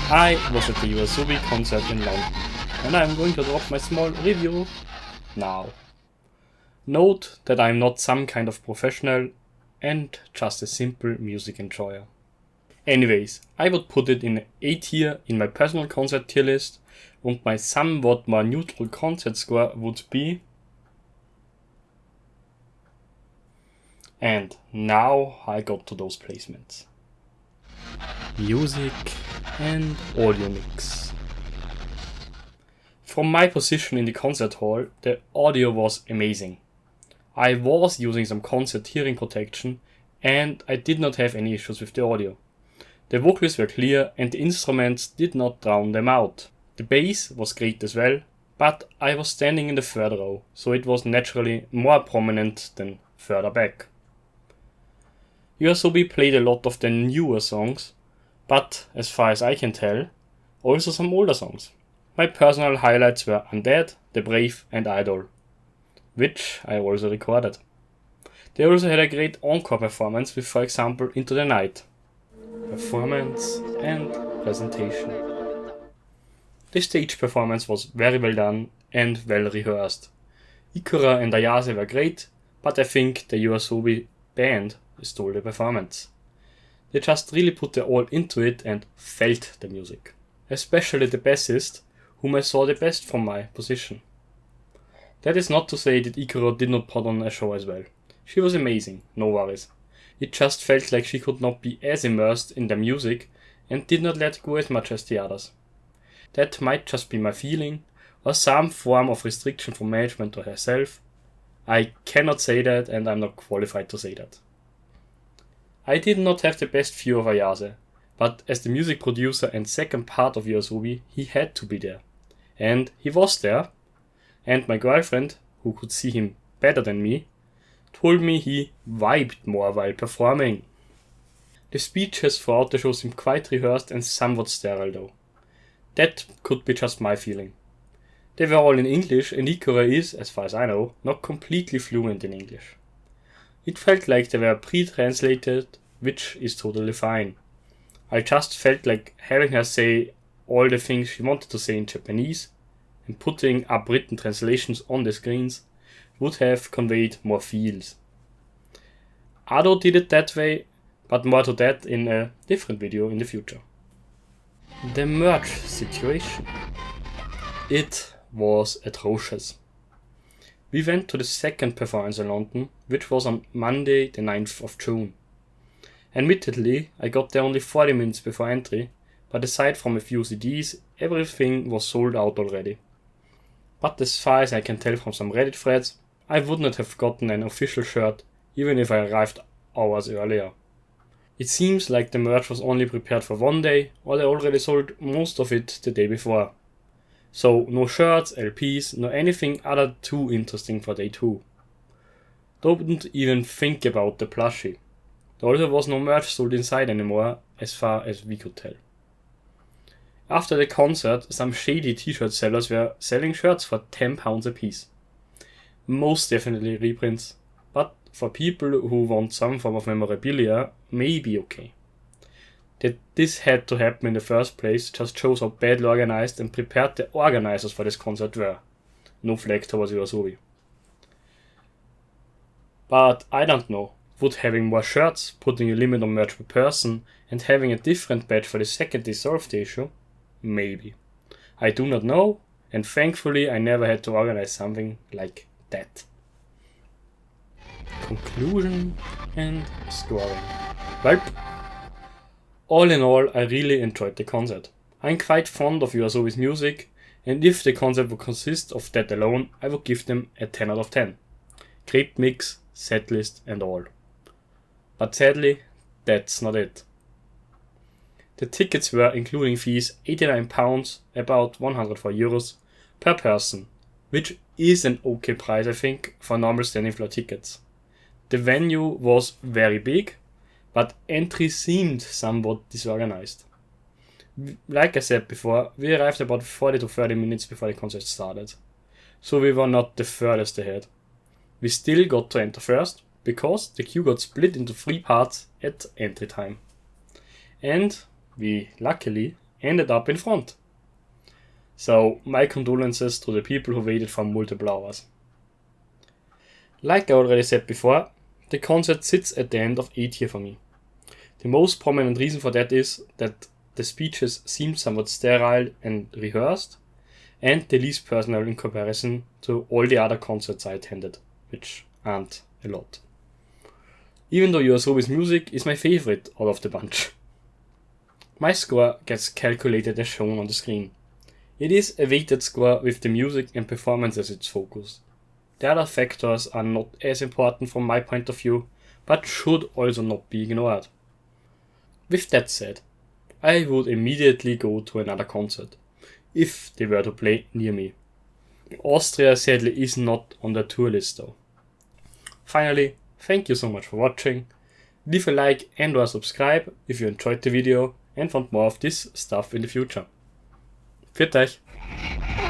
I was at the YOASOBI Concert in London, and I'm going to drop my small review now. Note that I'm not some kind of professional and just a simple music enjoyer. Anyways, I would put it in A tier in my personal concert tier list, and my somewhat more neutral concert score would be. And now I got to those placements. Music and audio mix. From my position in the concert hall, the audio was amazing. I was using some concert hearing protection and I did not have any issues with the audio. The vocals were clear and the instruments did not drown them out. The bass was great as well, but I was standing in the third row, so it was naturally more prominent than further back. YOASOBI played a lot of the newer songs, but as far as I can tell, also some older songs. My personal highlights were Undead, The Brave and Idol, which I also recorded. They also had a great encore performance with, for example, Into the Night. Performance and presentation. The stage performance was very well done and well rehearsed. Ikura and Ayase were great, but I think the YOASOBI band stole the performance. They just really put their all into it and felt the music. Especially the bassist, whom I saw the best from my position. That is not to say that Ikura did not put on a show as well. She was amazing, no worries. It just felt like she could not be as immersed in the music and did not let go as much as the others. That might just be my feeling, or some form of restriction from management or herself. I cannot say that and I'm not qualified to say that. I did not have the best view of Ayase, but as the music producer and second part of YOASOBI, he had to be there. And he was there, and my girlfriend, who could see him better than me, told me he vibed more while performing. The speeches throughout the show seemed quite rehearsed and somewhat sterile though. That could be just my feeling. They were all in English and Ikura is, as far as I know, not completely fluent in English. It felt like they were pre-translated, which is totally fine. I just felt like having her say all the things she wanted to say in Japanese and putting up written translations on the screens would have conveyed more feels. Ado did it that way, but more to that in a different video in the future. The merch situation. It was atrocious. We went to the second performance in London, which was on Monday the 9th of June. Admittedly, I got there only 40 minutes before entry, but aside from a few CDs, everything was sold out already. But as far as I can tell from some Reddit threads, I would not have gotten an official shirt even if I arrived hours earlier. It seems like the merch was only prepared for one day, or they already sold most of it the day before. So no shirts, LPs, no anything other too interesting for day 2. Don't even think about the plushie. There also was no merch sold inside anymore, as far as we could tell. After the concert, some shady t-shirt sellers were selling shirts for £10 a piece. Most definitely reprints, but for people who want some form of memorabilia, maybe okay. That this had to happen in the first place just shows how badly organized and prepared the organizers for this concert were. No flag towards YOASOBI. But I don't know, would having more shirts, putting a limit on merch per person, and having a different badge for the second day solve the issue? Maybe. I do not know, and thankfully I never had to organize something like that. Conclusion and scoring. Well, all in all, I really enjoyed the concert. I'm quite fond of YOASOBI's music, and if the concert would consist of that alone, I would give them a 10 out of 10. Great mix, setlist and all. But sadly, that's not it. The tickets were, including fees, £89, about €104 per person, which is an okay price I think for normal standing floor tickets. The venue was very big, but entry seemed somewhat disorganized. Like I said before, we arrived about 40 to 30 minutes before the concert started, so we were not the furthest ahead. We still got to enter first, because the queue got split into 3 parts at entry time. And we luckily ended up in front. So my condolences to the people who waited for multiple hours. Like I already said before, the concert sits at the end of A tier for me. The most prominent reason for that is that the speeches seemed somewhat sterile and rehearsed, and the least personal in comparison to all the other concerts I attended, which aren't a lot. Even though YOASOBI's music is my favorite out of the bunch. My score gets calculated as shown on the screen. It is a weighted score with the music and performance as its focus. The other factors are not as important from my point of view, but should also not be ignored. With that said, I would immediately go to another concert, if they were to play near me. Austria sadly is not on the tour list though. Finally, thank you so much for watching. Leave a like and or subscribe if you enjoyed the video and want more of this stuff in the future. Pfiat euch!